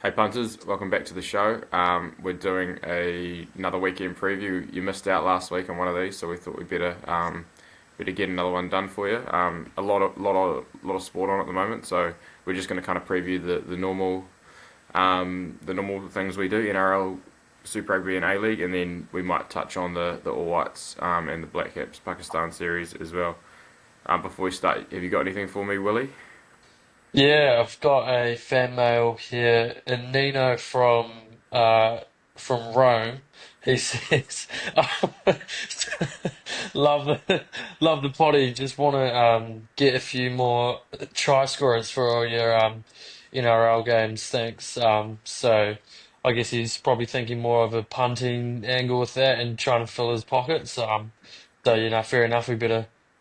Hey punters, welcome back to the show. We're doing another weekend preview. You missed out last week on one of these, so we thought we'd better get another one done for you. A lot of sport on at the moment, so we're just going to kind of preview the normal things we do: NRL, Super Rugby, and A League, and then we might touch on the All Whites and the Black Caps Pakistan series as well. Before we start, have you got anything for me, Willie? Yeah, I've got a fan mail here, and Nino from Rome. He says, "Love the love the potty. Just want to get a few more try scorers for all your NRL games. Thanks." So I guess he's probably thinking more of a punting angle with that and trying to fill his pockets. So fair enough.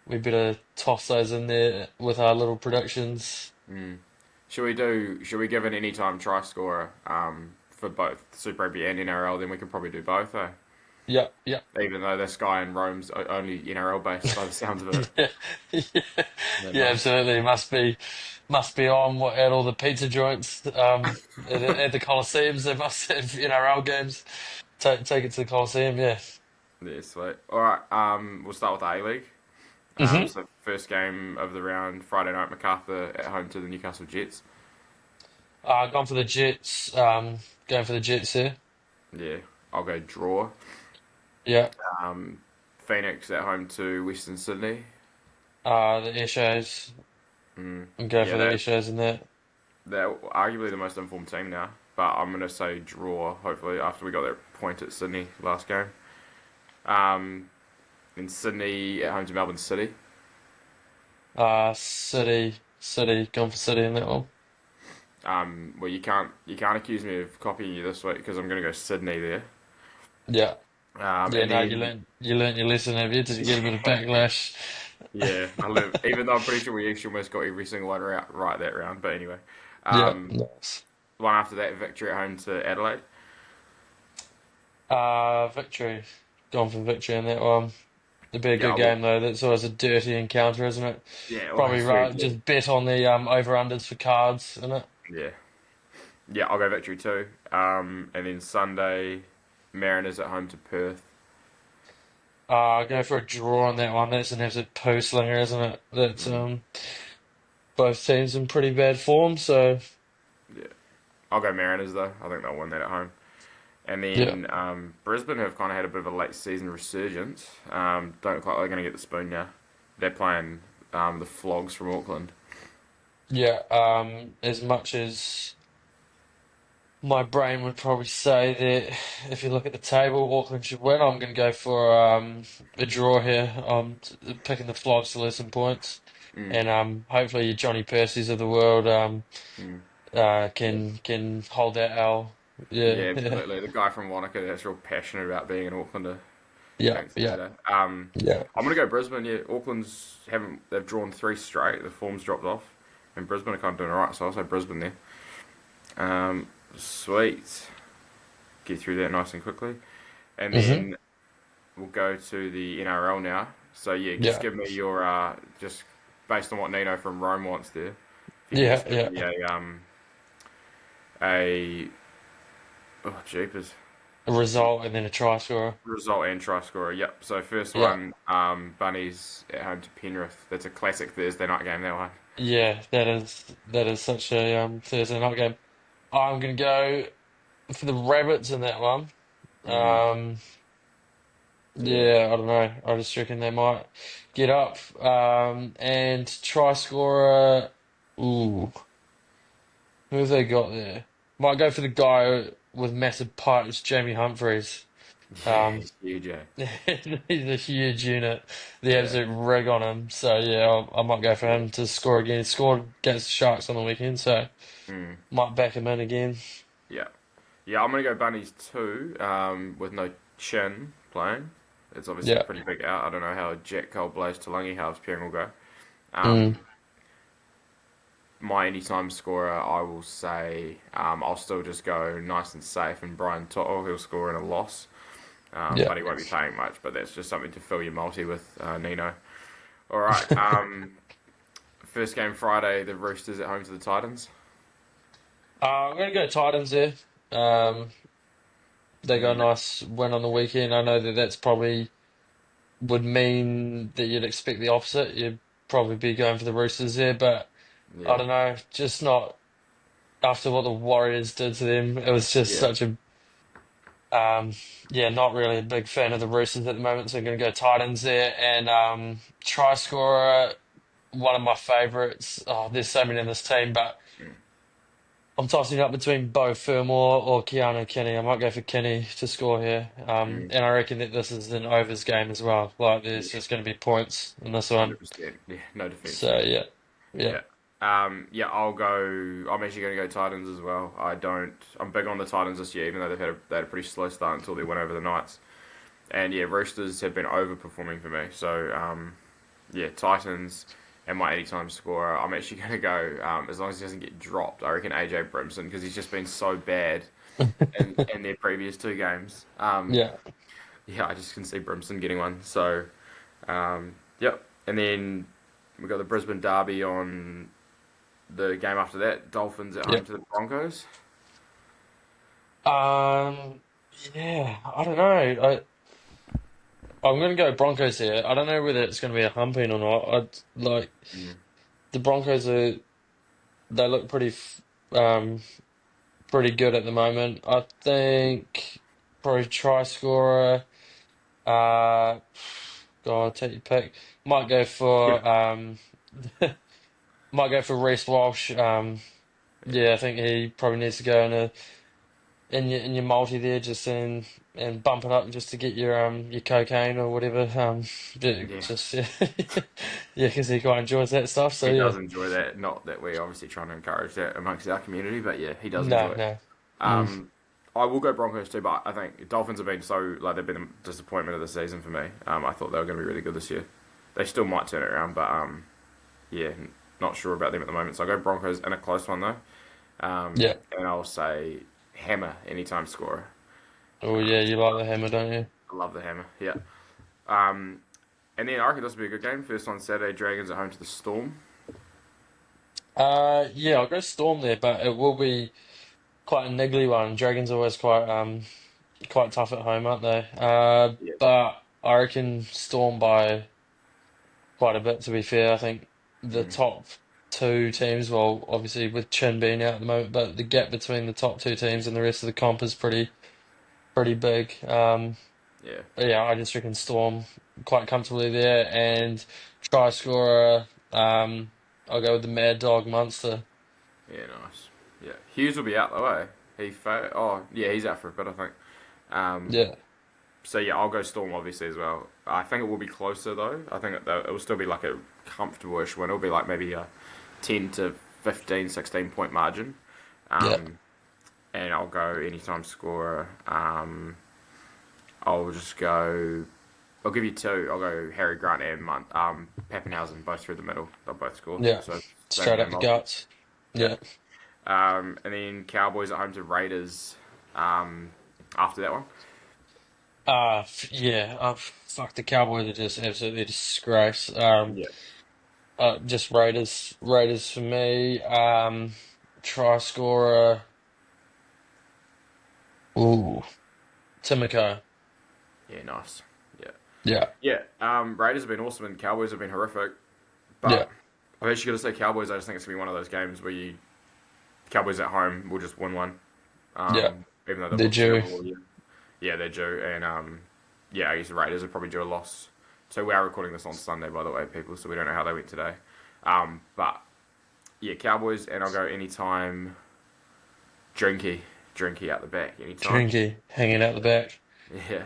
We better toss those in there with our little predictions. Should we give an anytime try scorer for both Super Rugby and NRL? Then we can probably do both, eh? Yeah, yeah. Even though this guy in Rome's only NRL based by the sounds of it. Yeah, yeah, Yeah, yeah, nice. absolutely. Must be on at all the pizza joints at the Colosseums. They must have NRL games. Take it to the Colosseum. Yeah. Yeah, sweet. All right, we'll start with the A League. hmm So first game of the round, Friday night, MacArthur at home to the Newcastle Jets. Gone for the Jets. Going for the Jets here. Yeah, I'll go draw. Yeah. Um, Phoenix at home to Western Sydney. The Airshades. I'm going Yeah, for the Airshades in that. they're arguably the most informed team now, but I'm going to say draw, hopefully, after we got that point at Sydney last game. Um, in Sydney at home to Melbourne City. City. Gone for City in that one. Well, you can't accuse me of copying you this week because I'm going to go Sydney there. Yeah. Yeah. And No, then you learnt your lesson, have you? Did you get a bit of backlash? yeah, I live. Even though I'm pretty sure we actually almost got every single one right that round, but anyway, Yeah. um, Nice. one after that victory at home to Adelaide. Victory. Gone for victory in that one. It'd be a Yeah, good game though. That's always a dirty encounter, isn't it? well, Probably it's very right. good. Just bet on the over unders for cards, isn't it? Yeah, yeah, I'll go victory too. And then Sunday, Mariners at home to Perth. Go for a draw on that one. That's an absolute poo slinger, isn't it? That's Mm, both teams in pretty bad form. So yeah, I'll go Mariners though. I think they'll win that at home. And yeah, then Brisbane have kind of had a bit of a late season resurgence. Don't look like they're going to get the spoon now. They're playing the Flogs from Auckland. yeah. As much as my brain would probably say that if you look at the table, Auckland should win. I'm going to go for a draw here. Picking the Flogs to lose some points, Mm, and hopefully your Johnny Percy's of the world mm. Yeah. can hold that L. Yeah, Yeah, yeah, absolutely. The guy from Wanaka that's real passionate about being an Aucklander. yeah, Thanks, yeah, Data. yeah. I'm gonna go Brisbane. Yeah, Auckland's haven't they've drawn three straight. The form's dropped off, and Brisbane are kind of doing alright. So I'll say Brisbane there. Sweet. Get through that nice and quickly, and hmm then we'll go to the NRL now. So yeah, just Yeah, give me your just based on what Nino from Rome wants there. If you can yeah, just give yeah. me a oh jeepers A result and then a try scorer. result and try scorer. Yep. So first Yeah, one, Bunnies at home to Penrith. That's a classic Thursday night game. That one. yeah. That is such a Thursday night game. I'm gonna go for the Rabbits in that one. Mm, Um, yeah. yeah, I don't know. I just reckon they might get up. And try scorer. Ooh, who have they got there? Might go for the guy with massive pipes, Jamie Humphreys. Yeah, Um, he's huge. Eh? he's a huge unit. The Yeah. absolute rig on him. So yeah, I might go for Yeah. him to score again. He scored against the Sharks on the weekend, so Mm, might back him in again. yeah. Yeah. I'm gonna go Bunnies too. With no Chin playing. It's obviously a Yeah. pretty big out. I don't know how Jack Cole, Blaze Talangi halves pairing will go. Mm. Um, my anytime scorer, I will say, I'll still just go nice and safe, and Brian To'o, he'll score in a loss, Yeah. but he won't be paying much. But that's just something to fill your multi with, Nino. All right. First game Friday, the Roosters at home to the Titans. I'm gonna go Titans there. Um, they got a Mm, nice win on the weekend. I know that that's probably would mean that you'd expect the opposite. You'd probably be going for the Roosters there, but I yeah, don't know, just not after what the Warriors did to them. It was just yeah, such a yeah, not really a big fan of the Roosters at the moment, so I'm gonna go Titans there and try scorer. One of my favourites. Oh, there's so many in this team, but mm, I'm tossing up between Bo Fermor or Keanu Kenny. I might go for Kenny to score here. mm, And I reckon that this is an overs game as well. Like there's yeah, just going to be points in this one. 100%. Yeah, no defense So there. yeah, yeah, Yeah. Yeah, I'll go. I'm actually going to go Titans as well. I don't. I'm big on the Titans this year, even though they had a pretty slow start until they went over the Knights. And yeah, Roosters have been overperforming for me. So yeah, Titans and my anytime scorer. I'm actually going to go as long as he doesn't get dropped. I reckon AJ Brimson because he's just been so bad in their previous two games. yeah. Yeah, I just can see Brimson getting one. So yep. And then we got the Brisbane Derby on the game after that. Dolphins at Yeah. home to the Broncos. Um, yeah, I don't know. I'm gonna go Broncos here. I don't know whether it's gonna be a humping or not. Like Mm. the Broncos are they look um pretty good at the moment. I think probably try scorer. God, take your pick. Might go for might go for Reece Walsh. Yeah, Yeah, I think he probably needs to go in your multi there, just in and bump it up just to get your cocaine or whatever. yeah. Just yeah, yeah, because he quite enjoys that stuff. So He yeah, does enjoy that. Not that we're obviously trying to encourage that amongst our community, but yeah, he does enjoy no, it. no, mm, Um, I will go Broncos too, but I think Dolphins have been so like they've been a disappointment of the season for me. I thought they were going to be really good this year. They still might turn it around, but yeah, not sure about them at the moment. So I go Broncos in a close one though, yeah. and I'll say Hammer anytime scorer. Oh yeah, you like the hammer, don't you? I love the Hammer. Yeah. Um, and then I reckon this will be a good game. First on Saturday, Dragons at home to the Storm. Yeah, I'll go Storm there, but it will be quite a niggly one. Dragons are always quite tough at home, aren't they? Yeah. But I reckon Storm by quite a bit, to be fair. I think the Mm, top two teams, well, obviously with Chin being out at the moment, but the gap between the top two teams and the rest of the comp is pretty big. yeah. But yeah, I just reckon Storm quite comfortably there and try scorer. I'll go with the Mad Dog Munster. Yeah. Nice. Yeah. Hughes will be out though. Eh? Oh, yeah. He's out for a bit, I think. Um, Yeah, so yeah, I'll go Storm obviously as well. I think it will be closer though. I think it will still be like a comfortable-ish win. It'll be like maybe a 10 to 15, 16 point margin. yeah, Um, and I'll go anytime scorer. I'll just go. I'll give you two. I'll go Harry Grant and Pappenhausen, both through the middle. They'll both score. yeah. So same Straight up game the multi. guts. Yeah. Yeah. And then Cowboys at home to Raiders. After that one. Yeah. Fuck, the Cowboys are just absolutely a disgrace. Yeah. Just Raiders for me. Try scorer. Ooh, Timoko. Yeah. Nice. Yeah. Yeah, Yeah. Raiders have been awesome and Cowboys have been horrific. yeah, But I'm actually going to say Cowboys. I just think it's going to be one of those games where Cowboys at home will just win one. yeah. Even though they've The looked Jew. terrible all year. Yeah, they're due. And yeah, I guess the Raiders are probably due a loss. So we are recording this on Sunday, by the way, people. So we don't know how they went today. But yeah, Cowboys, and I'll go anytime. Drinky out the back anytime. Trinky hanging out the back. Yeah,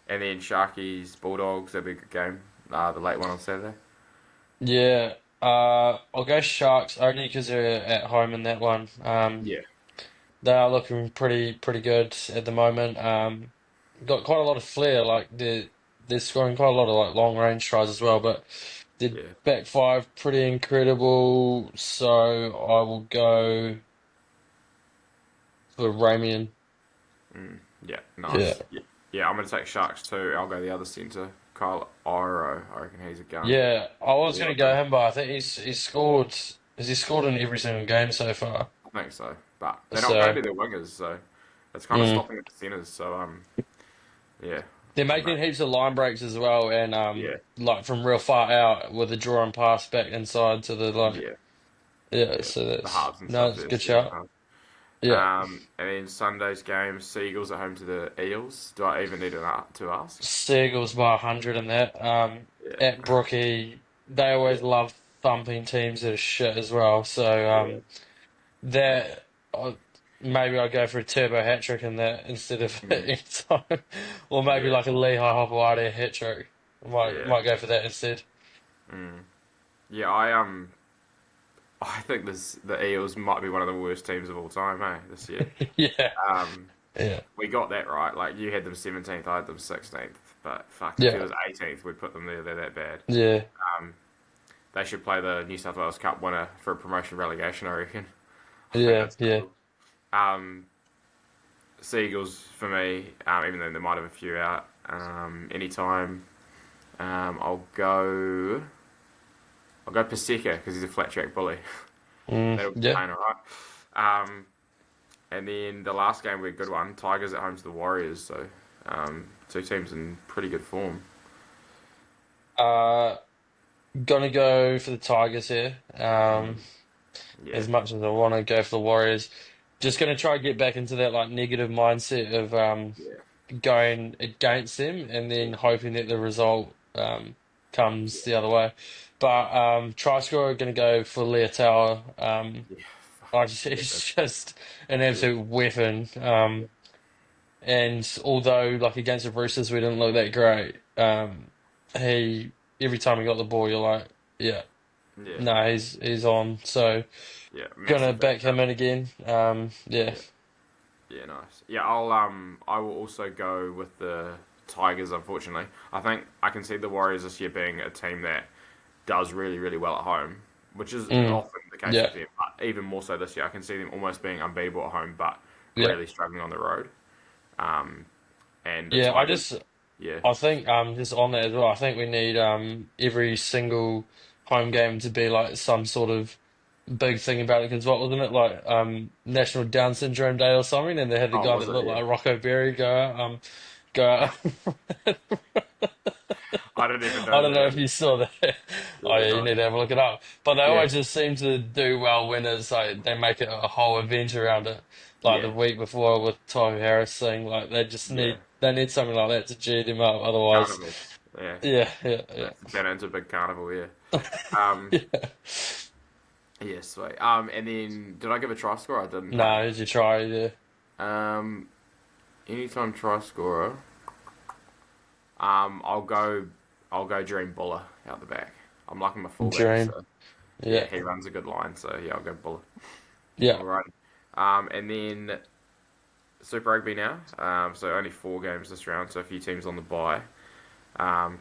and then Sharkies, Bulldogs. That'll be a good game. The late one on Saturday. Yeah. I'll go Sharks only because they're at home in that one. Yeah, They are looking pretty good at the moment. Got quite a lot of flair. Like they're scoring quite a lot of like long range tries as well. But the yeah, back five pretty incredible. So I will go for Ramian. yeah. Yeah. Nice. Yeah, yeah. I'm gonna take Sharks too. I'll go the other centre, Kyle Iro. I reckon he's a gun. Yeah, I was Yeah, going to go him, but I think he's scored. Has he scored in every single game so far? I think so, but they're not going So to their wingers, so it's kind of mm. stopping at the centres. So yeah, They're I don't know. making heaps of line breaks as well, and Yeah, like from real far out with a draw and pass back inside to the like. yeah, Yeah, yeah. so The that's halves and no, stuff it's a there, good Seagulls shout. halves. Yeah. And then Sunday's game, Seagulls at home to the Eels. Do I even need to ask? Seagulls by 100 in that. Yeah, At Brookie, they always yeah, love thumping teams that are shit as well. So yeah, that maybe I'll go for a turbo hat trick in that instead of mm, anytime, or maybe yeah, like a Lehigh Hopewadi hat trick. yeah, Might go for that instead. mm. Yeah. I think the Eels might be one of the worst teams of all time, hey, this year. Yeah, Um, yeah, we got that right. Like you had them 17th, I had them 16th. But fuck, if it yeah, was 18th, we'd put them there. They're that bad. yeah, Um, they should play the New South Wales Cup winner for a promotion relegation. I reckon. I think yeah, that's yeah. cool. Um, Seagulls for me, even though there might have a few out. Anytime, I'll go. I'll go Paseka because he's a flat track bully. That'll be Yeah. paying alright. Um, and then the last game will be a good one. Tigers at home to the Warriors. So two teams in pretty good form. Uh, Gonna go for the Tigers here. Mm, yeah, As much as I want to go for the Warriors, just gonna try to get back into that like negative mindset of yeah, going against them and then yeah, hoping that the result comes the other way. But try scorer gonna go for Leotau. yeah. He's Fuck. just an Yeah, absolute weapon. yeah, And although like against the Roosters we didn't look that great, he every time he got the ball, you're like, yeah, yeah, no, he's on. So yeah. gonna Massive back him backup. in again. Yeah, Yeah, yeah, nice. Yeah, I will also go with the Tigers. Unfortunately, I think I can see the Warriors this year being a team that does really, really well at home, which is mm, often the case yeah, with them. But even more so this year, I can see them almost being unbeatable at home, but yeah, really struggling on the road. Um, and the yeah. Tigers, yeah, I think just on that as well. I think we need every single home game to be like some sort of big thing about it. Because what wasn't it like National Down Syndrome Day or something? And they had the oh, guy was that it? looked Yeah, like Rocco Berry go out. I didn't even I know don't know that. if you saw that. Oh Yeah, yeah, you nice. need to have a look it up. But they Yeah, always just seem to do well when it's like they make it a whole event around it. Like the yeah, week before with Ty Harris thing, like yeah. they need something like that to cheer them up. Otherwise, Carnival. Yeah, yeah. that's to turn into a big carnival. Yeah. Um, Yeah. yeah, sweet. And then did I give a try score? I didn't. Hey. No, did you try? Yeah. Um, anytime try scorer. I'll go. I'll go Dream Buller out the back. I'm liking my fullback, Dream. so yeah, Yeah. he runs a good line. So yeah, I'll go Buller. Yeah. All right. And then Super Rugby now. So only 4 games this round. So a few teams on the bye.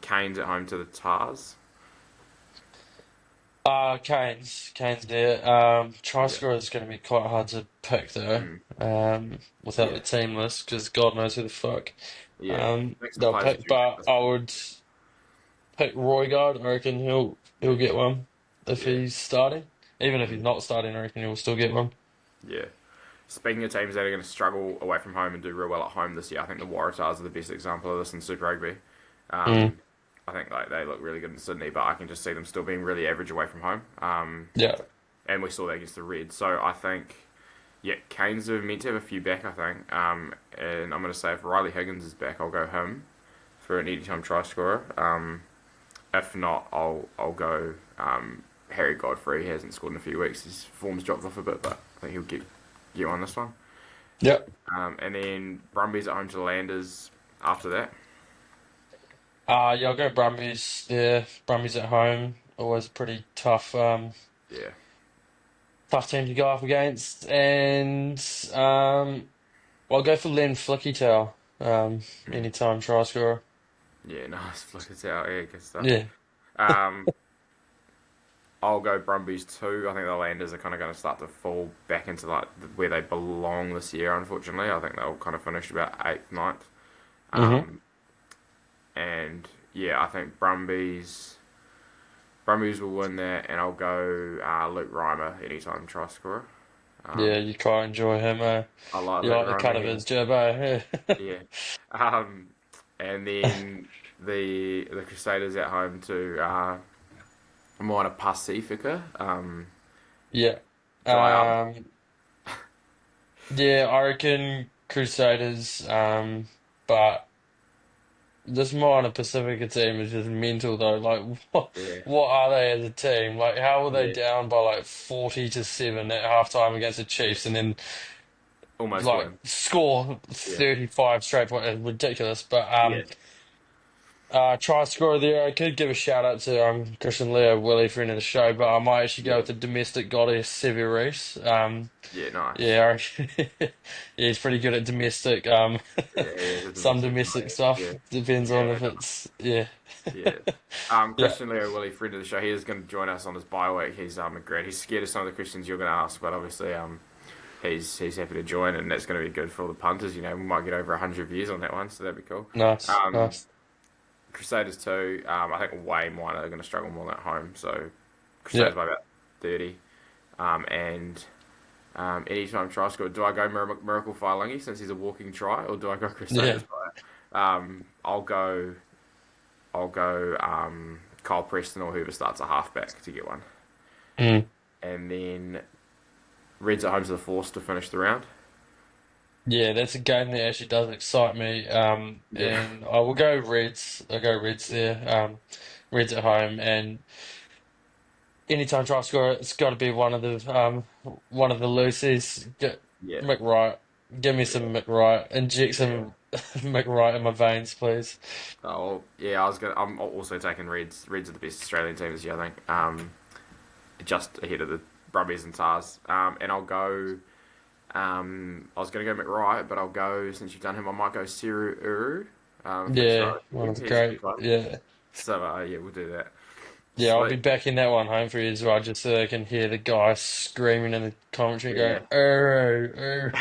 Canes at home to the Tars. Kane's there. Try Yeah. scorer is going to be quite hard to pick though. Mm. Without the Yeah. team list, because God knows who the fuck Yeah. Thanks to they'll players pick. due back But this I week. would pick Roygaard. I reckon he'll get one if Yeah. he's starting. Even if he's Mm. not starting, I reckon he'll still get one. Yeah. Speaking of teams that are going to struggle away from home and do real well at home this year, I think the Waratahs are the best example of this in Super Rugby. Mm, I think like they look really good in Sydney, but I can just see them still being really average away from home. yeah. And we saw that against the Reds. So I think, yeah, Canes are meant to have a few back, I think. And I'm going to say if Riley Higgins is back, I'll go him for an anytime try scorer. If not, I'll go Harry Godfrey. He hasn't scored in a few weeks. His form's dropped off a bit, but I think he'll get on this one. Yep. And then Brumbies at home to the Landers after that. Yeah, I'll go Brumbies. Yeah, Brumbies at home. Always pretty tough. Yeah, Tough team to go up against. And I'll go for Len Flickytail. mm. Anytime try scorer. Yeah, nice. Flick it out. Yeah, good stuff. Yeah. Um, I'll go Brumbies too. I think the Landers are kind of going to start to fall back into like where they belong this year. Unfortunately, I think they'll kind of finish about eighth, ninth. hmm Um, and yeah, I think Brumbies will win that, and I'll go Luke Reimer anytime try scorer. Yeah, you quite enjoy him. I like You that like the cut Roma of here. his jibbo. Yeah. Um, and then the Crusaders at home to Moana Pacifica, Yeah. dry up. Yeah, I reckon Crusaders, but this Moana Pacifica team is just mental though. Like, Yeah, what are they as a team? Like, how were they yeah, down by like 40-7 at halftime against the Chiefs and then almost like win. score Yeah, 35 straight points? It's ridiculous. But yeah, try scorer there. I could give a shout out to Christian Leo, Willie, friend of the show, but I might actually go yeah, with the domestic goddess Sevi Reece. yeah. Nice. Yeah, yeah, he's pretty good at domestic. Yeah, he is a Some domestic domestic player. stuff Yeah, depends on yeah, if it's yeah, yeah. yeah, Christian Leo Willie, friend of the show, he is going to join us on his bye week. He's great. He's scared of some of the questions you're going to ask, but obviously he's happy to join, and that's going to be good for all the punters. You know, we might get over 100 views on that one, so that'd be cool. nice, Um, nice. Crusaders too. I think way more are going to struggle more at home. So Yeah, Crusaders by about 30. And anytime try score, do I go Miracle Failangi since he's a walking try, or do I go yeah, Crusaders by? I'll go. Kyle Preston or whoever starts a halfback to get one, mm. and then Reds at home to the Force to finish the round. Yeah. That's a game that actually does excite me. Yeah, And I will go Reds. I'll go Reds there. Reds at home, and anytime try scorer, it's got to be one of the loosies. Get yeah, McWright. Give me some yeah, McWright. Inject yeah. some McWright in my veins, please. Oh, yeah. I'm also taking Reds. Reds are the best Australian team this year, I think. Just ahead of the Brumbies and Tars. And I'll go. I was going to go McWright, but I'll go since you've done him. I might go Siru Uru. If that's Yeah, right. one of the He's a good great. one. Yeah, So yeah, we'll do that. yeah. I'll be Sweet. backing that one home for you as well, just so I can hear the guys screaming in the commentary, going Yeah. "Arrow, arrow."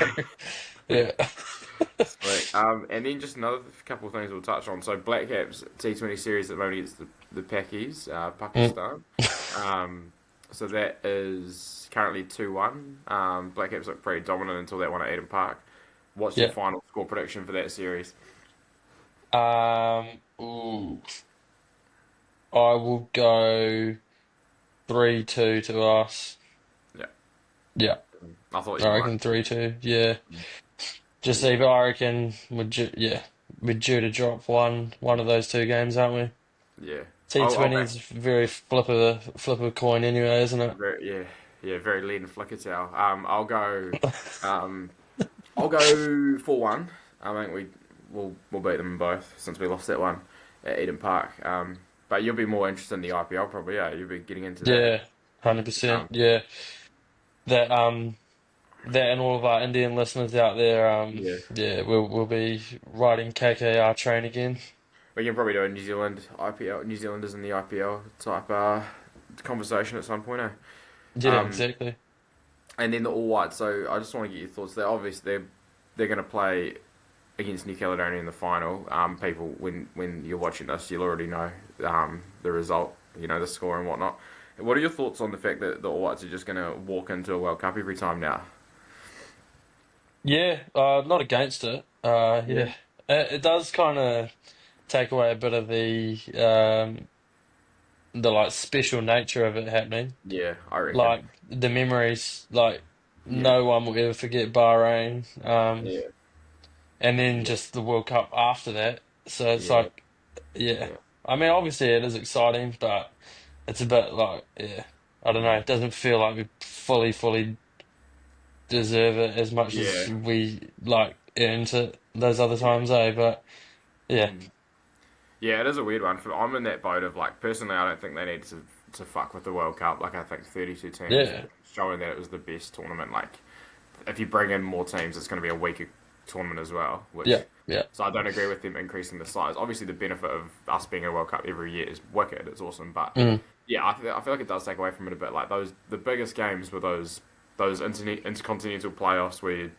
Yeah, Sweet. And then just another couple of things we'll touch on. So Black Caps T20 series at the moment against the Pakis, Mm. Pakistan. Um, so that is currently 2-1. Black Caps look pretty dominant until that one at Eden Park. What's your yeah. final score prediction for that series? Ooh, I will go 3-2 to us. Yeah, Yeah, I thought you I might. reckon 3-2. Yeah, just either I reckon we're due to drop one of those two games, aren't we? Yeah. I'll T20 back. is very flip of a coin anyway, isn't it? Yeah, yeah, very lean flicker towel. Um, I'll go 4-1. I think we'll beat them both since we lost that one at Eden Park. But you'll be more interested in the IPL probably. Yeah, you'll be getting into that. Yeah, 100%. Um, Yeah, that that and all of our Indian listeners out there, yeah, yeah, we'll be riding KKR train again. we can probably do a New Zealand IPL, New Zealanders in the IPL type conversation at some point. Eh? Yeah, Um, exactly. and then the All Whites. So I just want to get your thoughts. They're going to play against New Caledonia in the final. People, when you're watching this, you'll already know the result, the score and whatnot. What are your thoughts on the fact that the All Whites are just going to walk into a World Cup every time now? Yeah, not against it. Yeah, Yeah, it does kind of take away a bit of the like special nature of it happening. yeah, I reckon. Like the memories, like Yeah, no one will ever forget Bahrain. yeah, And then yeah, just the World Cup after that. So it's yeah, like, yeah. yeah, I mean, obviously it is exciting, but it's a bit like, yeah, I don't know. It doesn't feel like we fully deserve it as much as yeah. we like earned it those other times, eh? But yeah, Mm. Yeah, it is a weird one. I'm in that boat of like personally, I don't think they need to fuck with the World Cup. Like I think 32 teams yeah, showing that it was the best tournament. Like if you bring in more teams, it's going to be a weaker tournament as well. yeah, Which yeah. so I don't agree with them increasing the size. Obviously, the benefit of us being in a World Cup every year is wicked. It's awesome, but Mm, yeah, I feel like it does take away from it a bit. Like the biggest games were those intercontinental playoffs where you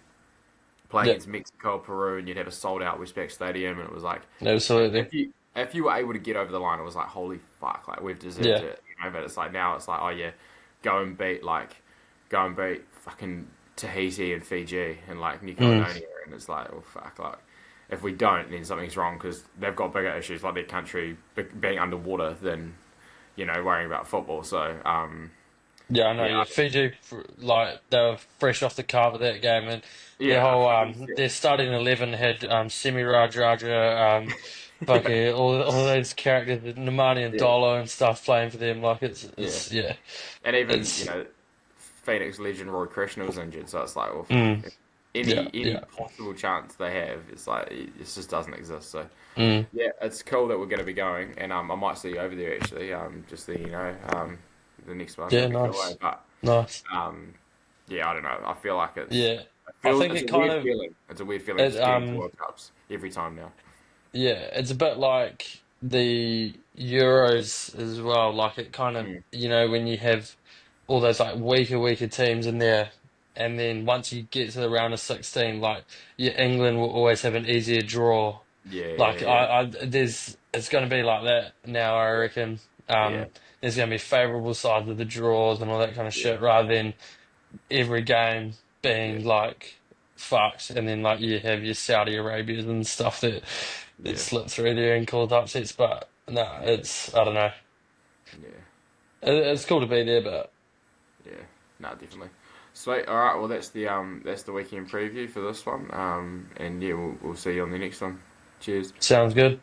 play yeah, against Mexico or Peru and you'd have a sold out Westpac Stadium and it was like absolutely. if you were able to get over the line, it was like holy fuck, like we've deserved Yeah, it. But it's like now it's like oh yeah, go and beat fucking Tahiti and Fiji and like New Mm. Caledonia, and it's like, oh fuck, like if we don't, then something's wrong because they've got bigger issues like their country being underwater than worrying about football. So Yeah, I know. yeah, Yeah, Fiji, like they were fresh off the carve of that game, and their yeah, whole yeah, their starting 11 had Semi Rajaja, fucking all those characters, Nemani and yeah, Dolo and stuff playing for them. Like yeah, it's yeah, and even it's Phoenix legend Roy Krishna was injured, so it's like, well, fuck. mm, yeah, Any yeah, possible chance they have, it's like it just doesn't exist. So mm, yeah, it's cool that we're going to be going, and I might see you over there actually. Just so the next one yeah, that'd be cool. nice, But nice. um, yeah, I don't know. I feel like Yeah, I think it's it a kind weird of feeling. It's a weird feeling it just getting to World Cups every time now. yeah, it's a bit like the Euros as well. Like it kind of, Mm. when you have all those like weaker teams in there, and then once you get to the round of 16, like England will always have an easier draw. Yeah, Like yeah, it's going to be like that now. I reckon. yeah, There's going to be favourable sides of the draws and all that kind of yeah, shit, rather than every game yeah, being like fucked, and then like you have your Saudi Arabias and stuff that yeah, slip through there and cause upsets. But no, yeah, it's I don't know. yeah, It's cool to be there, but yeah. No, definitely. Sweet. All right. Well, that's the weekend preview for this one. And yeah, we'll see you on the next one. Cheers. sounds good.